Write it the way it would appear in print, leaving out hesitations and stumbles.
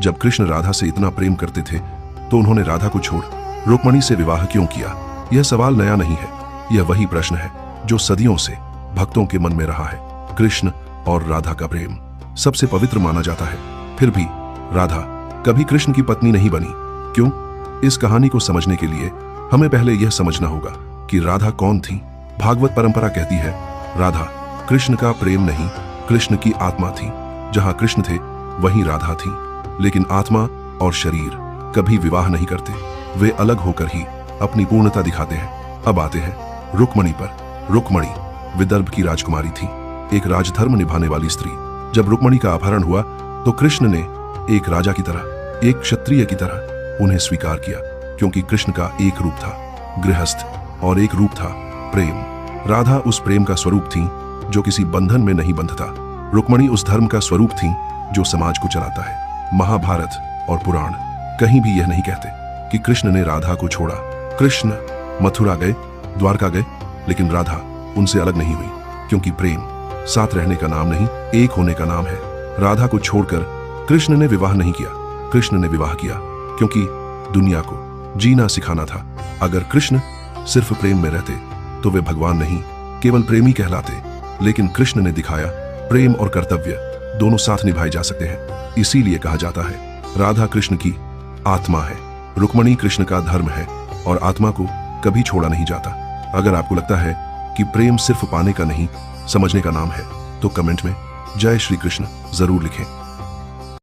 जब कृष्ण राधा से इतना प्रेम करते थे तो उन्होंने राधा को छोड़ रुक्मणी से विवाह क्यों किया? यह सवाल नया नहीं है, यह वही प्रश्न है जो सदियों से भक्तों के मन में रहा है। कृष्ण और राधा का प्रेम सबसे पवित्र माना जाता है, फिर भी राधा कभी कृष्ण की पत्नी नहीं बनी। क्यों? इस कहानी को समझने के लिए हमें पहले यह समझना होगा कि राधा कौन थी। भागवत परंपरा कहती है राधा कृष्ण का प्रेम नहीं, कृष्ण की आत्मा थी। जहां कृष्ण थे वहीं राधा थी, लेकिन आत्मा और शरीर कभी विवाह नहीं करते, वे अलग होकर ही अपनी पूर्णता दिखाते हैं। अब आते हैं रुक्मणी पर। रुक्मणी विदर्भ की राजकुमारी थी, एक राजधर्म निभाने वाली स्त्री। जब रुक्मणी का अपहरण हुआ तो कृष्ण ने एक राजा की तरह, एक क्षत्रिय की तरह उन्हें स्वीकार किया, क्योंकि कृष्ण का एक रूप था गृहस्थ और एक रूप था प्रेम। राधा उस प्रेम का स्वरूप थी जो किसी बंधन में नहीं बंधता। रुक्मणी उस धर्म का स्वरूप थी जो समाज को चलाता है। महाभारत और पुराण कहीं भी यह नहीं कहते कि कृष्ण ने राधा को छोड़ा। कृष्ण मथुरा गए, द्वारका गए, लेकिन राधा उनसे अलग नहीं हुई, क्योंकि प्रेम साथ रहने का नाम नहीं, एक होने का नाम है। राधा को छोड़कर कृष्ण ने विवाह नहीं किया, कृष्ण ने विवाह किया क्योंकि दुनिया को जीना सिखाना था। अगर कृष्ण सिर्फ प्रेम में रहते तो वे भगवान नहीं, केवल प्रेमी कहलाते। लेकिन कृष्ण ने दिखाया प्रेम और कर्तव्य दोनों साथ निभाए जा सकते हैं। इसीलिए कहा जाता है राधा कृष्ण की आत्मा है, रुक्मणी कृष्ण का धर्म है, और आत्मा को कभी छोड़ा नहीं जाता। अगर आपको लगता है कि प्रेम सिर्फ पाने का नहीं, समझने का नाम है, तो कमेंट में जय श्री कृष्ण जरूर लिखें।